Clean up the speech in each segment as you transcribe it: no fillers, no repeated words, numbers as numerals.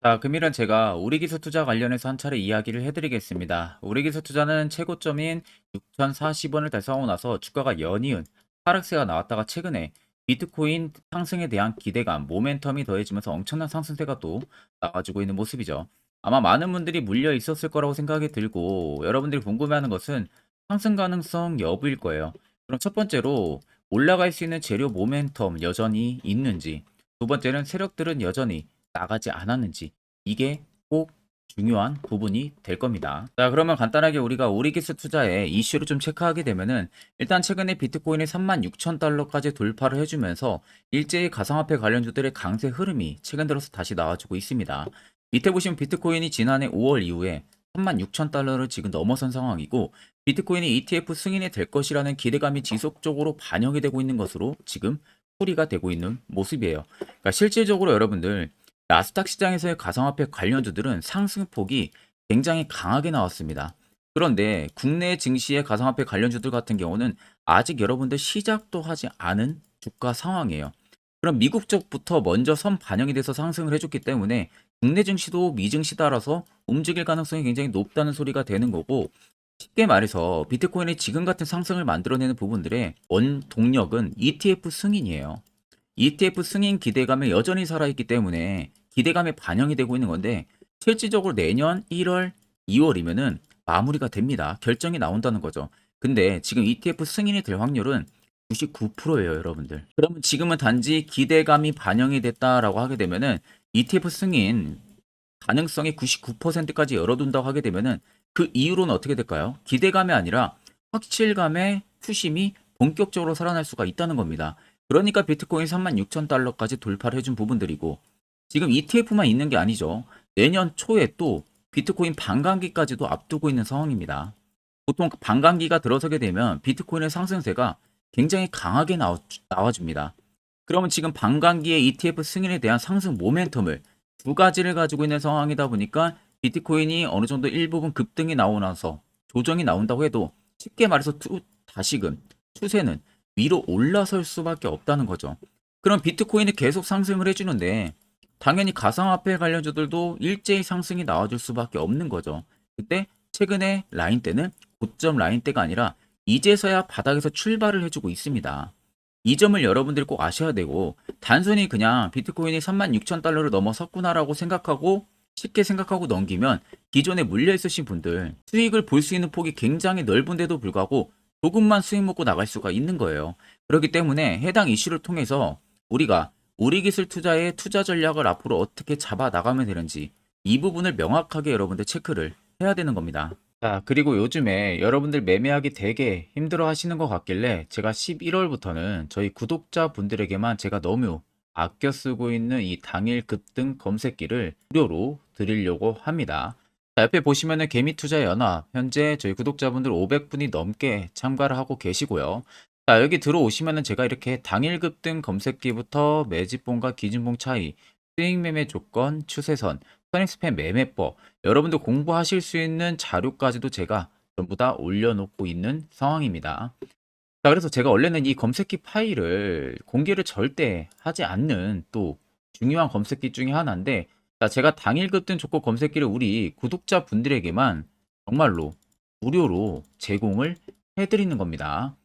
자, 금일은 제가 우리기술 투자 관련해서 한 차례 이야기를 해드리겠습니다. 우리기술 투자는 최고점인 6,040원을 달성하고 나서 주가가 연이은 하락세가 나왔다가 최근에 비트코인 상승에 대한 기대감, 모멘텀이 더해지면서 엄청난 상승세가 또 나와주고 있는 모습이죠. 아마 많은 분들이 물려 있었을 거라고 생각이 들고 여러분들이 궁금해하는 것은 상승 가능성 여부일 거예요. 그럼 첫 번째로 올라갈 수 있는 재료 모멘텀 여전히 있는지, 두 번째는 세력들은 여전히 나가지 않았는지, 이게 꼭 중요한 부분이 될 겁니다. 자, 그러면 간단하게 우리가 오리기스 투자의 이슈를 좀 체크하게 되면은 일단 최근에 비트코인이 36,000달러까지 돌파를 해주면서 일제히 가상화폐 관련주들의 강세 흐름이 최근 들어서 다시 나와주고 있습니다. 밑에 보시면 비트코인이 지난해 5월 이후에 36,000달러를 지금 넘어선 상황이고, 비트코인이 ETF 승인이 될 것이라는 기대감이 지속적으로 반영이 되고 있는 것으로 지금 풀이가 되고 있는 모습이에요. 그러니까 실질적으로 여러분들 나스닥 시장에서의 가상화폐 관련주들은 상승폭이 굉장히 강하게 나왔습니다. 그런데 국내 증시의 가상화폐 관련주들 같은 경우는 아직 여러분들 시작도 하지 않은 주가 상황이에요. 그럼 미국 쪽부터 먼저 선 반영이 돼서 상승을 해줬기 때문에 국내 증시도 미증시 따라서 움직일 가능성이 굉장히 높다는 소리가 되는 거고, 쉽게 말해서 비트코인이 지금 같은 상승을 만들어내는 부분들의 원 동력은 ETF 승인이에요. ETF 승인 기대감에 여전히 살아있기 때문에 기대감에 반영이 되고 있는 건데, 실질적으로 내년 1월, 2월이면은 마무리가 됩니다. 결정이 나온다는 거죠. 근데 지금 ETF 승인이 될 확률은 99%예요, 여러분들. 그러면 지금은 단지 기대감이 반영이 됐다라고 하게 되면은 ETF 승인 가능성이 99%까지 열어둔다고 하게 되면은 그 이후로는 어떻게 될까요? 기대감이 아니라 확실감의 투심이 본격적으로 살아날 수가 있다는 겁니다. 그러니까 비트코인 36,000달러까지 돌파를 해준 부분들이고, 지금 ETF만 있는 게 아니죠. 내년 초에 또 비트코인 반감기까지도 앞두고 있는 상황입니다. 보통 반감기가 들어서게 되면 비트코인의 상승세가 굉장히 강하게 나와줍니다. 그러면 지금 반감기의 ETF 승인에 대한 상승 모멘텀을 두 가지를 가지고 있는 상황이다 보니까 비트코인이 어느 정도 일부분 급등이 나오고 나서 조정이 나온다고 해도 쉽게 말해서 다시금 추세는 위로 올라설 수밖에 없다는 거죠. 그럼 비트코인이 계속 상승을 해주는데 당연히 가상화폐 관련주들도 일제히 상승이 나와줄 수밖에 없는 거죠. 그때 최근에 라인대는 고점 라인대가 아니라 이제서야 바닥에서 출발을 해주고 있습니다. 이 점을 여러분들이 꼭 아셔야 되고, 단순히 그냥 비트코인이 36,000달러를 넘어섰구나라고 생각하고 쉽게 생각하고 넘기면 기존에 물려 있으신 분들 수익을 볼 수 있는 폭이 굉장히 넓은데도 불구하고 조금만 수익 먹고 나갈 수가 있는 거예요. 그렇기 때문에 해당 이슈를 통해서 우리가 우리 기술 투자의 투자 전략을 앞으로 어떻게 잡아 나가면 되는지 이 부분을 명확하게 여러분들 체크를 해야 되는 겁니다. 자, 그리고 요즘에 여러분들 매매하기 되게 힘들어 하시는 것 같길래 제가 11월부터는 저희 구독자분들에게만 제가 너무 아껴 쓰고 있는 이 당일 급등 검색기를 무료로 드리려고 합니다. 자, 옆에 보시면은 개미투자연합 현재 저희 구독자분들 500분이 넘게 참가를 하고 계시고요. 자, 여기 들어오시면은 제가 이렇게 당일 급등 검색기부터 매집봉과 기준봉 차이, 수익 매매 조건, 추세선, 선익스팬 매매법, 여러분들 공부하실 수 있는 자료까지도 제가 전부 다 올려놓고 있는 상황입니다. 자, 그래서 제가 원래는 이 검색기 파일을 공개를 절대 하지 않는 또 중요한 검색기 중에 하나인데, 자, 제가 당일 급등 조건 검색기를 우리 구독자분들에게만 정말로 무료로 제공을 해드리는 겁니다.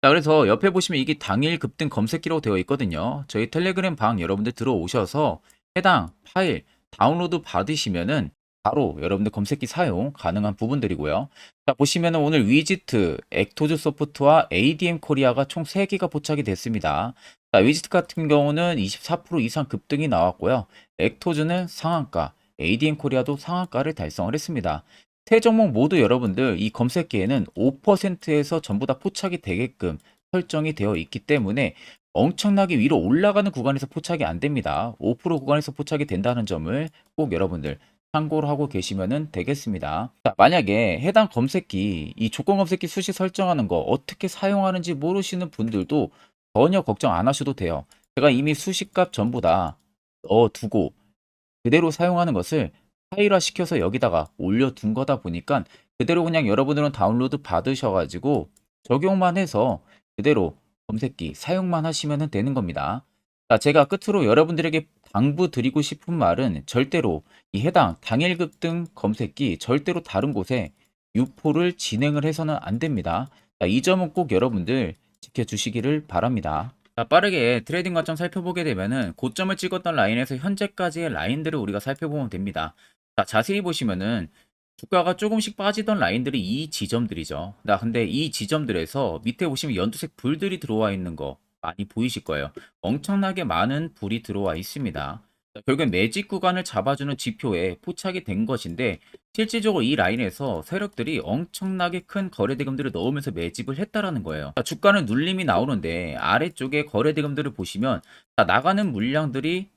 자, 그래서 옆에 보시면 이게 당일 급등 검색기라고 되어 있거든요. 저희 텔레그램 방 여러분들 들어오셔서 해당 파일 다운로드 받으시면은 바로 여러분들 검색기 사용 가능한 부분들이고요. 자, 보시면은 오늘 위지트, 액토즈 소프트와 ADM 코리아가 총 3개가 포착이 됐습니다. 자, 위지트 같은 경우는 24% 이상 급등이 나왔고요. 액토즈는 상한가, ADM 코리아도 상한가를 달성을 했습니다. 세 종목 모두 여러분들 이 검색기에는 5%에서 전부 다 포착이 되게끔 설정이 되어 있기 때문에 엄청나게 위로 올라가는 구간에서 포착이 안 됩니다. 5% 구간에서 포착이 된다는 점을 꼭 여러분들 참고를 하고 계시면 되겠습니다. 자, 만약에 해당 검색기, 이 조건 검색기 수시 설정하는 거 어떻게 사용하는지 모르시는 분들도 전혀 걱정 안 하셔도 돼요. 제가 이미 수식값 전부 다 넣어두고 그대로 사용하는 것을 파일화 시켜서 여기다가 올려둔 거다 보니까 그대로 그냥 여러분들은 다운로드 받으셔가지고 적용만 해서 그대로 검색기 사용만 하시면 되는 겁니다. 자, 제가 끝으로 여러분들에게 당부드리고 싶은 말은 절대로 이 해당 당일 급등 검색기 절대로 다른 곳에 유포를 진행을 해서는 안 됩니다. 자, 이 점은 꼭 여러분들 지켜주시기를 바랍니다. 자, 빠르게 트레이딩 관점 살펴보게 되면은 고점을 찍었던 라인에서 현재까지의 라인들을 우리가 살펴보면 됩니다. 자, 자세히 보시면은 주가가 조금씩 빠지던 라인들이 이 지점들이죠. 나 근데 이 지점들에서 밑에 보시면 연두색 불들이 들어와 있는 거 많이 보이실 거예요. 엄청나게 많은 불이 들어와 있습니다. 자, 결국엔 매직 구간을 잡아주는 지표에 포착이 된 것인데 실질적으로 이 라인에서 세력들이 엄청나게 큰 거래대금들을 넣으면서 매집을 했다라는 거예요. 자, 주가는 눌림이 나오는데 아래쪽에 거래대금들을 보시면 자, 나가는 물량들이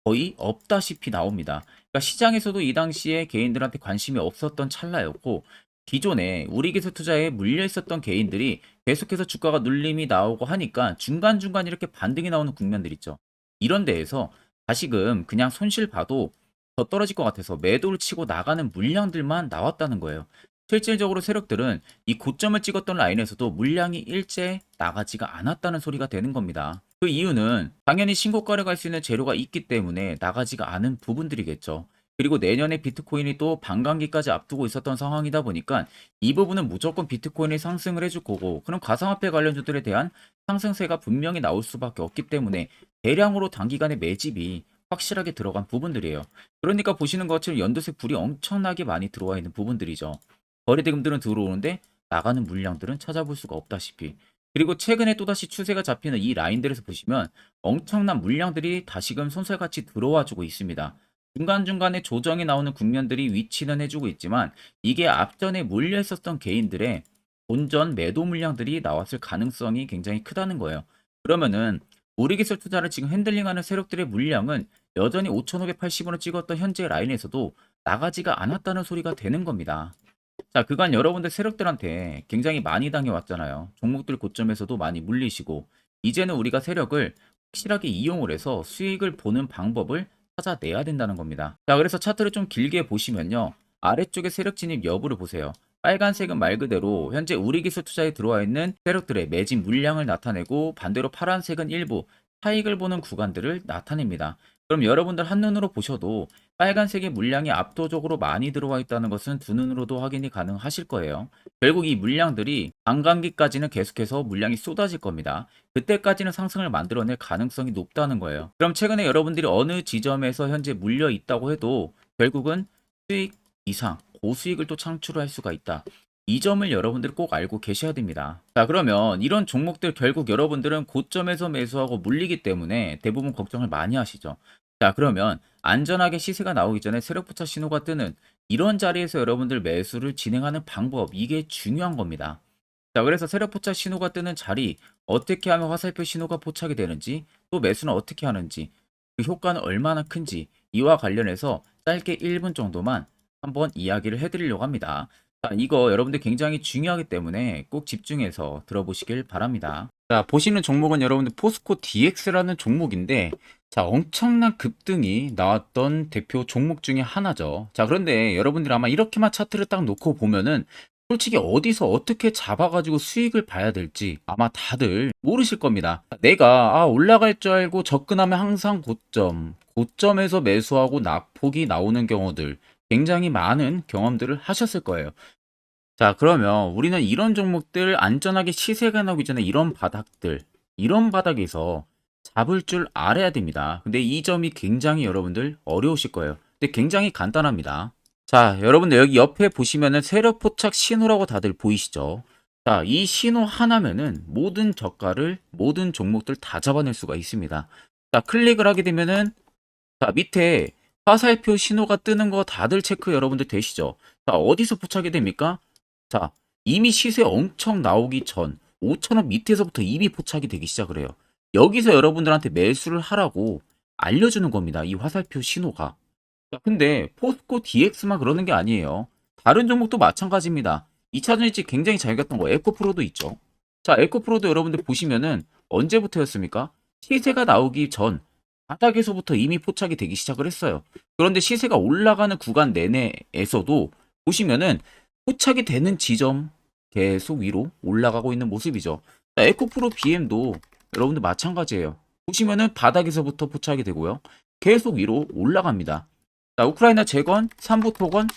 거의 없다시피 나옵니다. 그러니까 시장에서도 이 당시에 개인들한테 관심이 없었던 찰나였고 기존에 우리기술 투자에 물려 있었던 개인들이 계속해서 주가가 눌림이 나오고 하니까 중간중간 이렇게 반등이 나오는 국면들 있죠. 이런 데에서 다시금 그냥 손실 봐도 더 떨어질 것 같아서 매도를 치고 나가는 물량들만 나왔다는 거예요. 실질적으로 세력들은 이 고점을 찍었던 라인에서도 물량이 일제 나가지가 않았다는 소리가 되는 겁니다. 그 이유는 당연히 신고가를 갈 수 있는 재료가 있기 때문에 나가지가 않은 부분들이겠죠. 그리고 내년에 비트코인이 또 반감기까지 앞두고 있었던 상황이다 보니까 이 부분은 무조건 비트코인이 상승을 해줄 거고 그럼 가상화폐 관련주들에 대한 상승세가 분명히 나올 수밖에 없기 때문에 대량으로 단기간에 매집이 확실하게 들어간 부분들이에요. 그러니까 보시는 것처럼 연두색 불이 엄청나게 많이 들어와 있는 부분들이죠. 거래대금들은 들어오는데 나가는 물량들은 찾아볼 수가 없다시피. 그리고 최근에 또다시 추세가 잡히는 이 라인들에서 보시면 엄청난 물량들이 다시금 손살같이 들어와주고 있습니다. 중간중간에 조정이 나오는 국면들이 위치는 해주고 있지만 이게 앞전에 몰려 있었던 개인들의 본전 매도 물량들이 나왔을 가능성이 굉장히 크다는 거예요. 그러면은 우리기술 투자를 지금 핸들링하는 세력들의 물량은 여전히 5,580원을 찍었던 현재 라인에서도 나가지가 않았다는 소리가 되는 겁니다. 자, 그간 여러분들 세력들한테 굉장히 많이 당해왔잖아요. 종목들 고점에서도 많이 물리시고, 이제는 우리가 세력을 확실하게 이용을 해서 수익을 보는 방법을 찾아내야 된다는 겁니다. 자, 그래서 차트를 좀 길게 보시면요. 아래쪽에 세력 진입 여부를 보세요. 빨간색은 말 그대로 현재 우리기술 투자에 들어와 있는 세력들의 매진 물량을 나타내고 반대로 파란색은 일부 차익을 보는 구간들을 나타냅니다. 그럼 여러분들 한눈으로 보셔도 빨간색의 물량이 압도적으로 많이 들어와 있다는 것은 두 눈으로도 확인이 가능하실 거예요. 결국 이 물량들이 반감기까지는 계속해서 물량이 쏟아질 겁니다. 그때까지는 상승을 만들어낼 가능성이 높다는 거예요. 그럼 최근에 여러분들이 어느 지점에서 현재 물려 있다고 해도 결국은 수익 이상, 고수익을 또 창출할 수가 있다. 이 점을 여러분들이 꼭 알고 계셔야 됩니다. 자, 그러면 이런 종목들 결국 여러분들은 고점에서 매수하고 물리기 때문에 대부분 걱정을 많이 하시죠. 자, 그러면 안전하게 시세가 나오기 전에 세력포착 신호가 뜨는 이런 자리에서 여러분들 매수를 진행하는 방법, 이게 중요한 겁니다. 자, 그래서 세력포착 신호가 뜨는 자리, 어떻게 하면 화살표 신호가 포착이 되는지, 또 매수는 어떻게 하는지, 그 효과는 얼마나 큰지, 이와 관련해서 짧게 1분 정도만 한번 이야기를 해드리려고 합니다. 자, 이거 여러분들 굉장히 중요하기 때문에 꼭 집중해서 들어보시길 바랍니다. 자, 보시는 종목은 여러분들 포스코 DX라는 종목인데, 자, 엄청난 급등이 나왔던 대표 종목 중에 하나죠. 자, 그런데 여러분들 아마 이렇게만 차트를 딱 놓고 보면은 솔직히 어디서 어떻게 잡아가지고 수익을 봐야 될지 아마 다들 모르실 겁니다. 내가 올라갈 줄 알고 접근하면 항상 고점에서 매수하고 낙폭이 나오는 경우들 굉장히 많은 경험들을 하셨을 거예요. 자, 그러면 우리는 이런 종목들 안전하게 시세가 나오기 전에 이런 바닥에서 잡을 줄 알아야 됩니다. 근데 이 점이 굉장히 여러분들 어려우실 거예요. 근데 굉장히 간단합니다. 자, 여러분들 여기 옆에 보시면은 세력 포착 신호라고 다들 보이시죠? 자, 이 신호 하나면은 모든 저가를 모든 종목들 다 잡아낼 수가 있습니다. 자, 클릭을 하게 되면은 자, 밑에 화살표 신호가 뜨는 거 다들 체크 여러분들 되시죠? 자, 어디서 포착이 됩니까? 자, 이미 시세 엄청 나오기 전 5,000원 밑에서부터 이미 포착이 되기 시작을 해요. 여기서 여러분들한테 매수를 하라고 알려주는 겁니다. 이 화살표 신호가. 자, 근데 포스코 DX만 그러는 게 아니에요. 다른 종목도 마찬가지입니다. 2차전 일찍 굉장히 잘 갔던 거 에코프로도 있죠. 자, 에코프로도 여러분들 보시면은 언제부터였습니까? 시세가 나오기 전 바닥에서부터 이미 포착이 되기 시작을 했어요. 그런데 시세가 올라가는 구간 내내에서도 보시면은 포착이 되는 지점 계속 위로 올라가고 있는 모습이죠. 자, 에코프로 BM도 여러분들 마찬가지예요. 보시면은 바닥에서부터 포착이 되고요. 계속 위로 올라갑니다. 자, 우크라이나 재건 3부 토건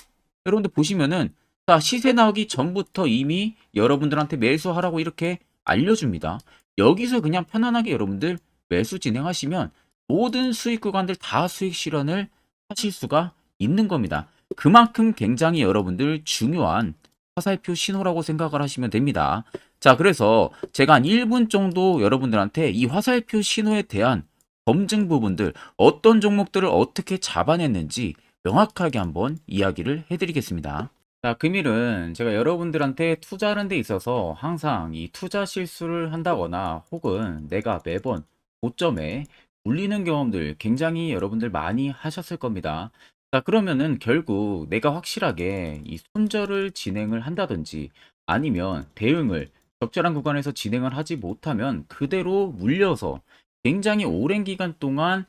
여러분들 보시면은 자, 시세 나오기 전부터 이미 여러분들한테 매수하라고 이렇게 알려줍니다. 여기서 그냥 편안하게 여러분들 매수 진행하시면 모든 수익 구간들 다 수익 실현을 하실 수가 있는 겁니다. 그만큼 굉장히 여러분들 중요한 화살표 신호라고 생각을 하시면 됩니다. 자, 그래서 제가 한 1분 정도 여러분들한테 이 화살표 신호에 대한 검증 부분들, 어떤 종목들을 어떻게 잡아냈는지 명확하게 한번 이야기를 해드리겠습니다. 자, 금일은 제가 여러분들한테 투자하는 데 있어서 항상 이 투자 실수를 한다거나 혹은 내가 매번 고점에 물리는 경험들 굉장히 여러분들 많이 하셨을 겁니다. 자, 그러면은 결국 내가 확실하게 이 손절을 진행을 한다든지 아니면 대응을 적절한 구간에서 진행을 하지 못하면 그대로 물려서 굉장히 오랜 기간 동안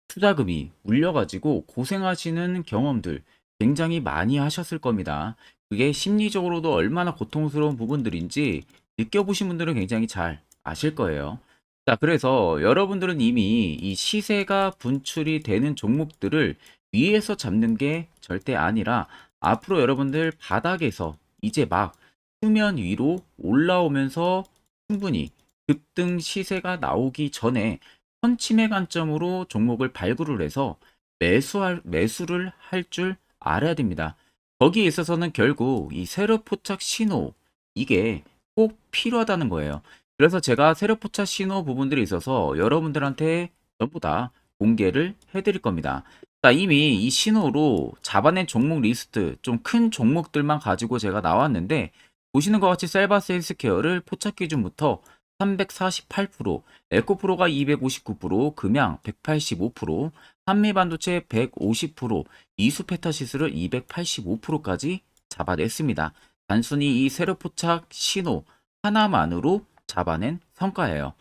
투자금이 물려가지고 고생하시는 경험들 굉장히 많이 하셨을 겁니다. 그게 심리적으로도 얼마나 고통스러운 부분들인지 느껴보신 분들은 굉장히 잘 아실 거예요. 자, 그래서 여러분들은 이미 이 시세가 분출이 되는 종목들을 위에서 잡는 게 절대 아니라 앞으로 여러분들 바닥에서 이제 막 수면 위로 올라오면서 충분히 급등 시세가 나오기 전에 선침해 관점으로 종목을 발굴을 해서 매수를 할 줄 알아야 됩니다. 거기에 있어서는 결국 이 세력 포착 신호 이게 꼭 필요하다는 거예요. 그래서 제가 세력 포착 신호 부분들이 있어서 여러분들한테 전부 다 공개를 해드릴 겁니다. 자, 이미 이 신호로 잡아낸 종목 리스트 좀 큰 종목들만 가지고 제가 나왔는데 보시는 것 같이 셀바스 헬스케어를 포착 기준부터 348%, 에코프로가 259%, 금양 185%, 한미반도체 150%, 이수페타시스를 285%까지 잡아냈습니다. 단순히 이 세력포착 신호 하나만으로 잡아낸 성과예요.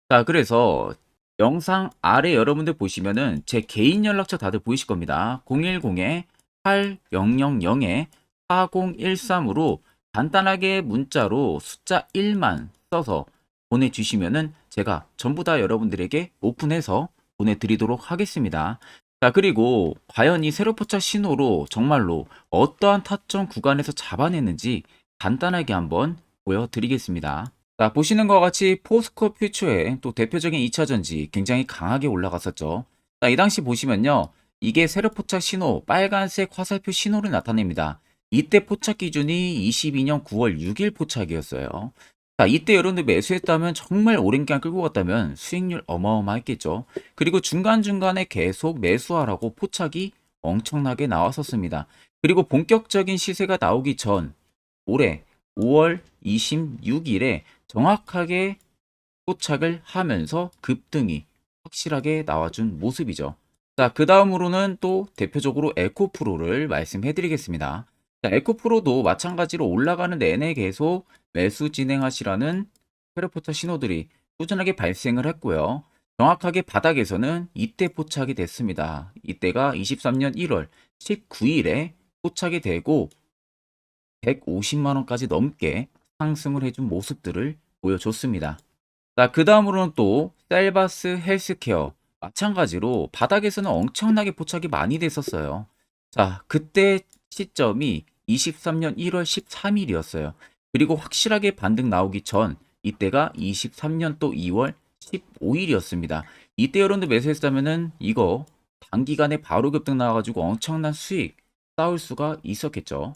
자, 그래서 영상 아래 여러분들 보시면은 제 개인 연락처 다들 보이실 겁니다. 010-8000-4013으로 간단하게 문자로 숫자 1만 써서 보내주시면은 제가 전부 다 여러분들에게 오픈해서 보내드리도록 하겠습니다. 자, 그리고 과연 이 세로포착 신호로 정말로 어떠한 타점 구간에서 잡아냈는지 간단하게 한번 보여드리겠습니다. 자, 보시는 것 같이 포스코 퓨처의 또 대표적인 2차전지 굉장히 강하게 올라갔었죠. 자, 이 당시 보시면요. 이게 세로포착 신호, 빨간색 화살표 신호를 나타냅니다. 이때 포착 기준이 22년 9월 6일 포착이었어요. 자, 이때 여러분들 매수했다면 정말 오랜 기간 끌고 갔다면 수익률 어마어마했겠죠. 그리고 중간중간에 계속 매수하라고 포착이 엄청나게 나왔었습니다. 그리고 본격적인 시세가 나오기 전 올해 5월 26일에 정확하게 포착을 하면서 급등이 확실하게 나와준 모습이죠. 자, 그 다음으로는 또 대표적으로 에코프로를 말씀해 드리겠습니다. 자, 에코프로도 마찬가지로 올라가는 내내 계속 매수 진행하시라는 페르포터 신호들이 꾸준하게 발생을 했고요. 정확하게 바닥에서는 이때 포착이 됐습니다. 이때가 23년 1월 19일에 포착이 되고 150만 원까지 넘게 상승을 해준 모습들을 보여줬습니다. 자, 그 다음으로는 또 셀바스 헬스케어 마찬가지로 바닥에서는 엄청나게 포착이 많이 됐었어요. 자, 그때 시점이 23년 1월 13일이었어요. 그리고 확실하게 반등 나오기 전 이때가 23년 또 2월 15일이었습니다. 이때 여러분들 매수했다면은 이거 단기간에 바로 급등 나와가지고 엄청난 수익 쌓을 수가 있었겠죠.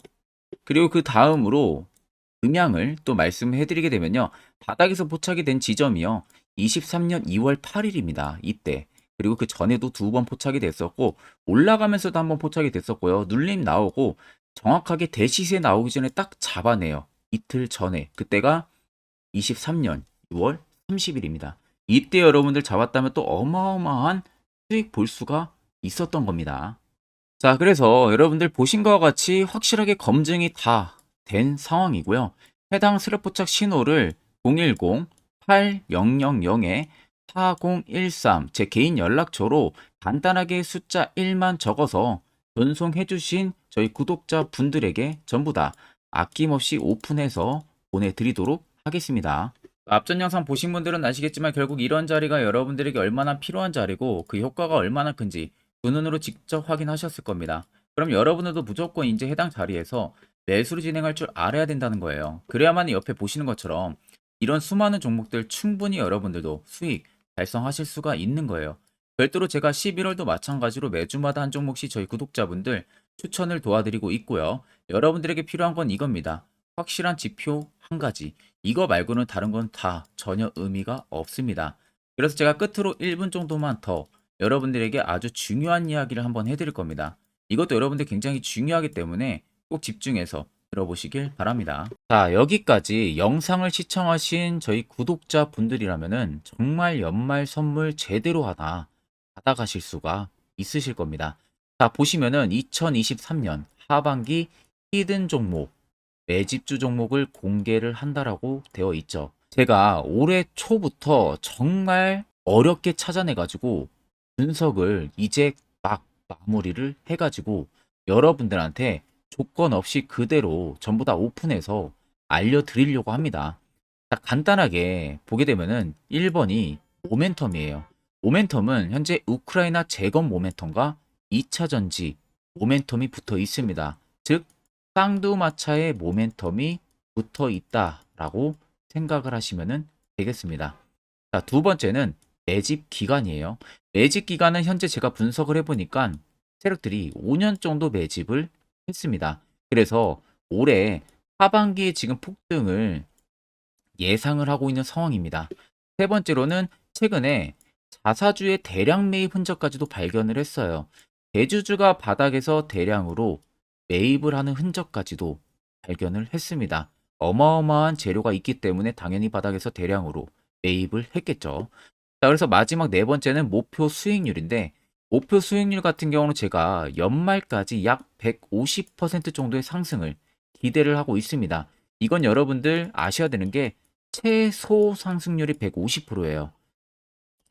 그리고 그 다음으로 음향을 또 말씀해 드리게 되면요. 바닥에서 포착이 된 지점이요. 23년 2월 8일입니다. 이때. 그리고 그 전에도 두 번 포착이 됐었고 올라가면서도 한번 포착이 됐었고요. 눌림 나오고 정확하게 대시세 나오기 전에 딱 잡아내요. 이틀 전에. 그때가 23년 6월 30일입니다. 이때 여러분들 잡았다면 또 어마어마한 수익 볼 수가 있었던 겁니다. 자, 그래서 여러분들 보신 것과 같이 확실하게 검증이 다 된 상황이고요. 해당 스랩포착 신호를 010-8000-4013 제 개인 연락처로 간단하게 숫자 1만 적어서 전송해 주신 저희 구독자 분들에게 전부 다 아낌없이 오픈해서 보내드리도록 하겠습니다. 앞전 영상 보신 분들은 아시겠지만 결국 이런 자리가 여러분들에게 얼마나 필요한 자리고 그 효과가 얼마나 큰지 두 눈으로 직접 확인하셨을 겁니다. 그럼 여러분들도 무조건 이제 해당 자리에서 매수를 진행할 줄 알아야 된다는 거예요. 그래야만 옆에 보시는 것처럼 이런 수많은 종목들 충분히 여러분들도 수익 달성하실 수가 있는 거예요. 별도로 제가 11월도 마찬가지로 매주마다 한 종목씩 저희 구독자분들 추천을 도와드리고 있고요. 여러분들에게 필요한 건 이겁니다. 확실한 지표 한 가지. 이거 말고는 다른 건 다 전혀 의미가 없습니다. 그래서 제가 끝으로 1분 정도만 더 여러분들에게 아주 중요한 이야기를 한번 해드릴 겁니다. 이것도 여러분들 굉장히 중요하기 때문에 꼭 집중해서 들어보시길 바랍니다. 자, 여기까지 영상을 시청하신 저희 구독자 분들이라면은 정말 연말 선물 제대로 하나 받아가실 수가 있으실 겁니다. 자, 보시면은 2023년 하반기 히든 종목 매집주 종목을 공개를 한다라고 되어 있죠. 제가 올해 초부터 정말 어렵게 찾아내가지고 분석을 이제 막 마무리를 해가지고 여러분들한테 조건 없이 그대로 전부 다 오픈해서 알려드리려고 합니다. 자, 간단하게 보게 되면은 1번이 모멘텀이에요. 모멘텀은 현재 우크라이나 재건 모멘텀과 2차 전지 모멘텀이 붙어 있습니다. 즉 쌍두마차의 모멘텀이 붙어 있다라고 생각을 하시면 되겠습니다. 자, 두 번째는 매집 기간이에요. 매집 기간은 현재 제가 분석을 해보니까 세력들이 5년 정도 매집을 했습니다. 그래서 올해 하반기에 지금 폭등을 예상을 하고 있는 상황입니다. 세 번째로는 최근에 자사주의 대량 매입 흔적까지도 발견을 했어요. 대주주가 바닥에서 대량으로 매입을 하는 흔적까지도 발견을 했습니다. 어마어마한 재료가 있기 때문에 당연히 바닥에서 대량으로 매입을 했겠죠. 자, 그래서 마지막 네 번째는 목표 수익률인데, 목표 수익률 같은 경우는 제가 연말까지 약 150% 정도의 상승을 기대를 하고 있습니다. 이건 여러분들 아셔야 되는 게 최소 상승률이 150%예요.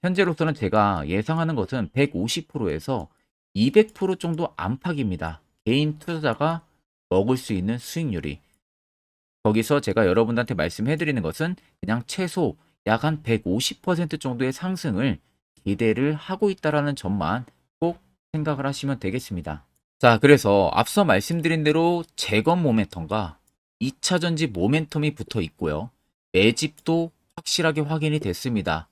현재로서는 제가 예상하는 것은 150%에서 200% 정도 안팎입니다. 개인 투자자가 먹을 수 있는 수익률이. 거기서 제가 여러분한테 말씀해 드리는 것은 그냥 최소 약 한 150% 정도의 상승을 기대를 하고 있다라는 점만 꼭 생각을 하시면 되겠습니다. 자, 그래서 앞서 말씀드린 대로 재건 모멘텀과 2차 전지 모멘텀이 붙어 있고요. 매집도 확실하게 확인이 됐습니다.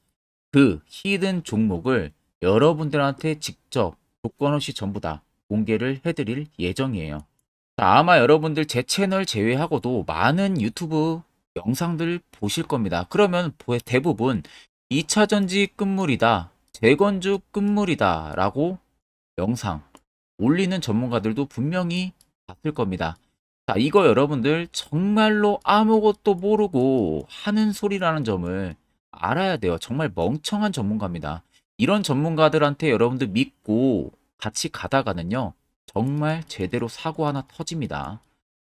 그 히든 종목을 여러분들한테 직접 조건 없이 전부 다 공개를 해드릴 예정이에요. 자, 아마 여러분들 제 채널 제외하고도 많은 유튜브 영상들 보실 겁니다. 그러면 대부분 2차 전지 끝물이다, 재건주 끝물이다 라고 영상 올리는 전문가들도 분명히 봤을 겁니다. 자, 이거 여러분들 정말로 아무것도 모르고 하는 소리라는 점을 알아야 돼요. 정말 멍청한 전문가입니다. 이런 전문가들한테 여러분들 믿고 같이 가다가는요, 정말 제대로 사고 하나 터집니다.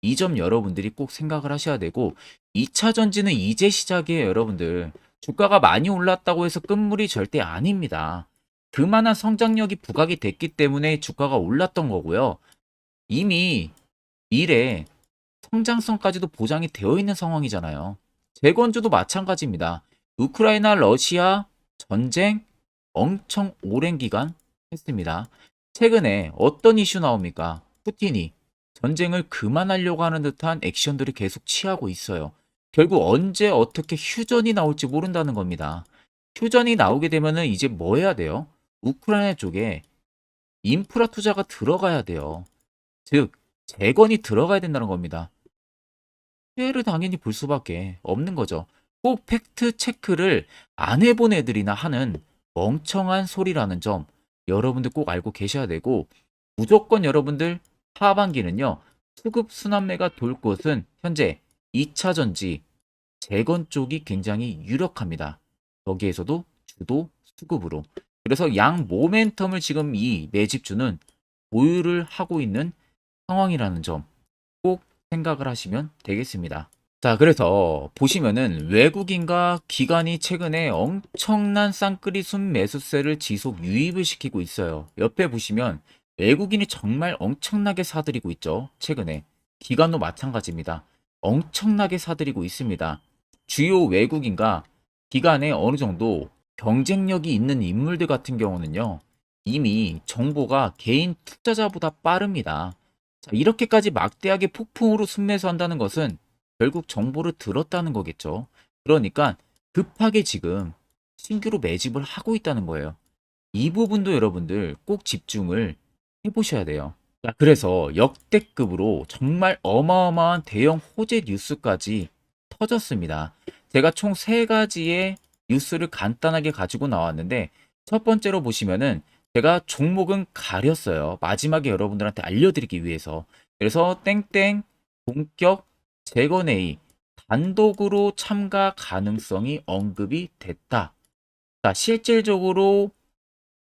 이 점 여러분들이 꼭 생각을 하셔야 되고, 2차 전지는 이제 시작이에요, 여러분들. 주가가 많이 올랐다고 해서 끝물이 절대 아닙니다. 그만한 성장력이 부각이 됐기 때문에 주가가 올랐던 거고요. 이미 미래 성장성까지도 보장이 되어 있는 상황이잖아요. 재건주도 마찬가지입니다. 우크라이나 러시아 전쟁 엄청 오랜 기간 했습니다. 최근에 어떤 이슈 나옵니까? 푸틴이 전쟁을 그만하려고 하는 듯한 액션들을 계속 취하고 있어요. 결국 언제 어떻게 휴전이 나올지 모른다는 겁니다. 휴전이 나오게 되면은 이제 뭐 해야 돼요? 우크라이나 쪽에 인프라 투자가 들어가야 돼요. 즉, 재건이 들어가야 된다는 겁니다. 피해를 당연히 볼 수밖에 없는 거죠. 꼭 팩트 체크를 안 해본 애들이나 하는 멍청한 소리라는 점 여러분들 꼭 알고 계셔야 되고, 무조건 여러분들 하반기는요, 수급 순환매가 돌 곳은 현재 2차 전지 재건 쪽이 굉장히 유력합니다. 거기에서도 주도 수급으로. 그래서 양 모멘텀을 지금 이 매집주는 보유를 하고 있는 상황이라는 점 꼭 생각을 하시면 되겠습니다. 자, 그래서 보시면은 외국인과 기관이 최근에 엄청난 쌍끌이 순매수세를 지속 유입을 시키고 있어요. 옆에 보시면 외국인이 정말 엄청나게 사들이고 있죠. 최근에. 기관도 마찬가지입니다. 엄청나게 사들이고 있습니다. 주요 외국인과 기관에 어느 정도 경쟁력이 있는 인물들 같은 경우는요, 이미 정보가 개인 투자자보다 빠릅니다. 자, 이렇게까지 막대하게 폭풍으로 순매수한다는 것은 결국 정보를 들었다는 거겠죠. 그러니까 급하게 지금 신규로 매집을 하고 있다는 거예요. 이 부분도 여러분들 꼭 집중을 해보셔야 돼요. 자, 그래서 역대급으로 정말 어마어마한 대형 호재 뉴스까지 터졌습니다. 제가 총 세 가지의 뉴스를 간단하게 가지고 나왔는데, 첫 번째로 보시면은 제가 종목은 가렸어요. 마지막에 여러분들한테 알려드리기 위해서. 그래서 땡땡 본격 재건회의 단독으로 참가 가능성이 언급이 됐다. 자, 실질적으로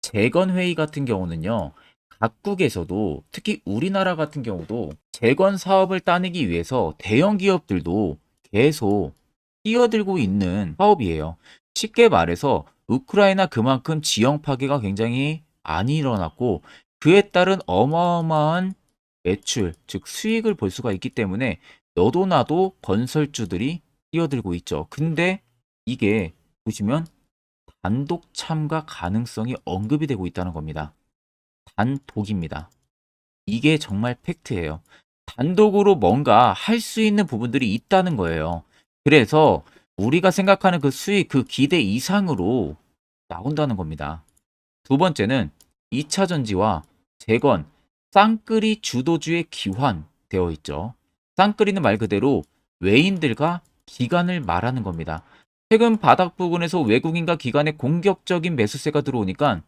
재건회의 같은 경우는요, 각국에서도 특히 우리나라 같은 경우도 재건 사업을 따내기 위해서 대형 기업들도 계속 뛰어들고 있는 사업이에요. 쉽게 말해서 우크라이나 그만큼 지형 파괴가 굉장히 많이 일어났고 그에 따른 어마어마한 매출, 즉 수익을 볼 수가 있기 때문에 너도 나도 건설주들이 뛰어들고 있죠. 근데 이게 보시면 단독 참가 가능성이 언급이 되고 있다는 겁니다. 단독입니다. 이게 정말 팩트예요. 단독으로 뭔가 할 수 있는 부분들이 있다는 거예요. 그래서 우리가 생각하는 그 수익, 그 기대 이상으로 나온다는 겁니다. 두 번째는 2차 전지와 재건, 쌍끌이 주도주의 기환되어 있죠. 쌍끌이는 말 그대로 외인들과 기관을 말하는 겁니다. 최근 바닥 부근에서 외국인과 기관의 공격적인 매수세가 들어오니까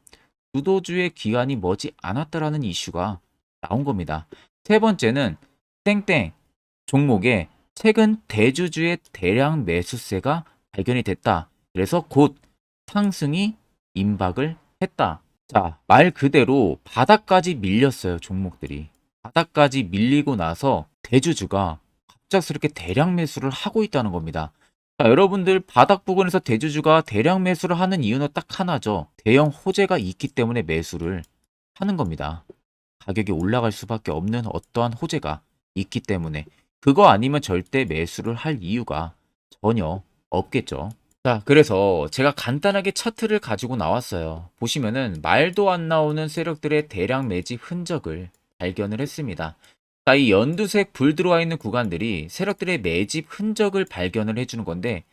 주도주의 기한이 머지 않았다라는 이슈가 나온 겁니다. 세 번째는 땡땡 종목에 최근 대주주의 대량 매수세가 발견이 됐다. 그래서 곧 상승이 임박을 했다. 자, 말 그대로 바닥까지 밀렸어요, 종목들이. 바닥까지 밀리고 나서 대주주가 갑작스럽게 대량 매수를 하고 있다는 겁니다. 자, 여러분들 바닥 부근에서 대주주가 대량 매수를 하는 이유는 딱 하나죠. 대형 호재가 있기 때문에 매수를 하는 겁니다. 가격이 올라갈 수밖에 없는 어떠한 호재가 있기 때문에 그거 아니면 절대 매수를 할 이유가 전혀 없겠죠. 자, 그래서 제가 간단하게 차트를 가지고 나왔어요. 보시면은 말도 안 나오는 세력들의 대량 매집 흔적을 발견을 했습니다. 자, 이 연두색 불 들어와 있는 구간들이 세력들의 매집 흔적을 발견을 해주는 건데,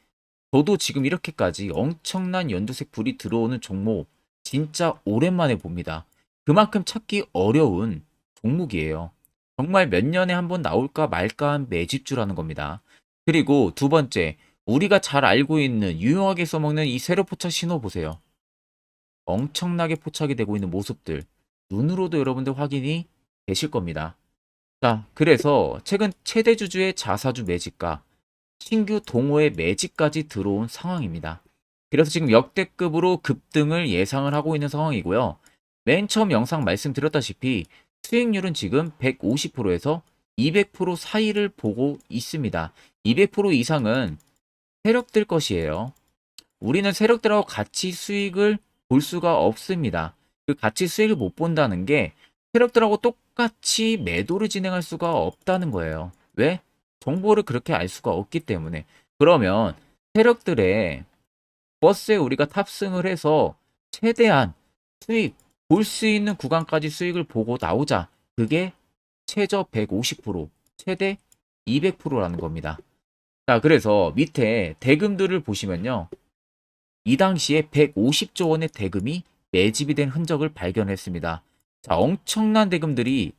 저도 지금 이렇게까지 엄청난 연두색 불이 들어오는 종목 진짜 오랜만에 봅니다. 그만큼 찾기 어려운 종목이에요. 정말 몇 년에 한 번 나올까 말까 한 매집주라는 겁니다. 그리고 두 번째, 우리가 잘 알고 있는 유용하게 써먹는 이 세로 포착 신호 보세요. 엄청나게 포착이 되고 있는 모습들 눈으로도 여러분들 확인이 되실 겁니다. 자, 그래서 최근 최대 주주의 자사주 매집과 신규 동호회 매집까지 들어온 상황입니다. 그래서 지금 역대급으로 급등을 예상을 하고 있는 상황이고요. 맨 처음 영상 말씀드렸다시피 수익률은 지금 150%에서 200% 사이를 보고 있습니다. 200% 이상은 세력들 것이에요. 우리는 세력들하고 같이 수익을 볼 수가 없습니다. 그 같이 수익을 못 본다는 게 세력들하고 똑같이 매도를 진행할 수가 없다는 거예요. 왜? 정보를 그렇게 알 수가 없기 때문에. 그러면 세력들의 버스에 우리가 탑승을 해서 최대한 수익, 볼 수 있는 구간까지 수익을 보고 나오자. 그게 최저 150%, 최대 200%라는 겁니다. 자, 그래서 밑에 대금들을 보시면요. 이 당시에 150조 원의 대금이 매집이 된 흔적을 발견했습니다. 자, 엄청난 대금들이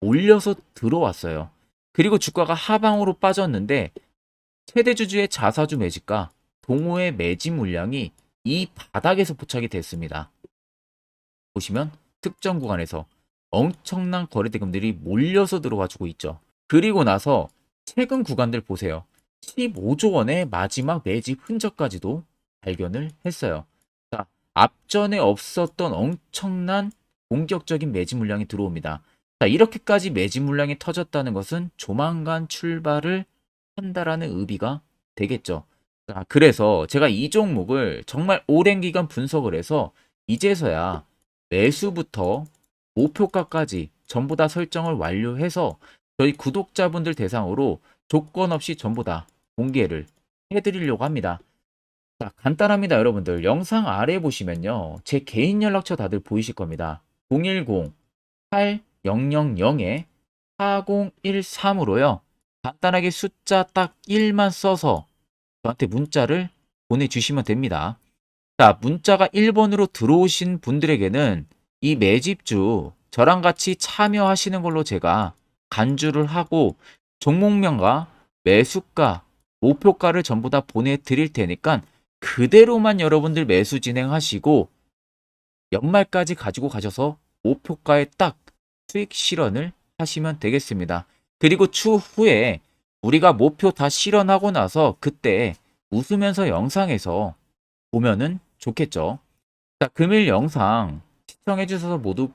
올려서 들어왔어요. 그리고 주가가 하방으로 빠졌는데 최대 주주의 자사주 매집과 동호회 매집 물량이 이 바닥에서 포착이 됐습니다. 보시면 특정 구간에서 엄청난 거래 대금들이 몰려서 들어와 주고 있죠. 그리고 나서 최근 구간들 보세요. 15조 원의 마지막 매집 흔적까지도 발견을 했어요. 자, 앞전에 없었던 엄청난 공격적인 매집 물량이 들어옵니다. 자, 이렇게까지 매집 물량이 터졌다는 것은 조만간 출발을 한다라는 의미가 되겠죠. 자, 그래서 제가 이 종목을 정말 오랜 기간 분석을 해서 이제서야 매수부터 목표가까지 전부 다 설정을 완료해서 저희 구독자분들 대상으로 조건 없이 전부 다 공개를 해드리려고 합니다. 자, 간단합니다, 여러분들. 영상 아래 보시면요. 제 개인 연락처 다들 보이실 겁니다. 010-8013-4013으로요. 간단하게 숫자 딱 1만 써서 저한테 문자를 보내주시면 됩니다. 자, 문자가 1번으로 들어오신 분들에게는 이 매집주 저랑 같이 참여하시는 걸로 제가 간주를 하고 종목명과 매수가, 목표가를 전부 다 보내드릴 테니까 그대로만 여러분들 매수 진행하시고 연말까지 가지고 가셔서 목표가에 딱 수익 실현을 하시면 되겠습니다. 그리고 추후에 우리가 목표 다 실현하고 나서 그때 웃으면서 영상에서 보면은 좋겠죠. 자, 금일 영상 시청해 주셔서 모두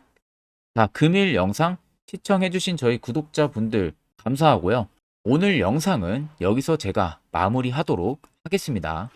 금일 영상 시청해 주신 저희 구독자분들 감사하고요. 오늘 영상은 여기서 제가 마무리하도록 하겠습니다.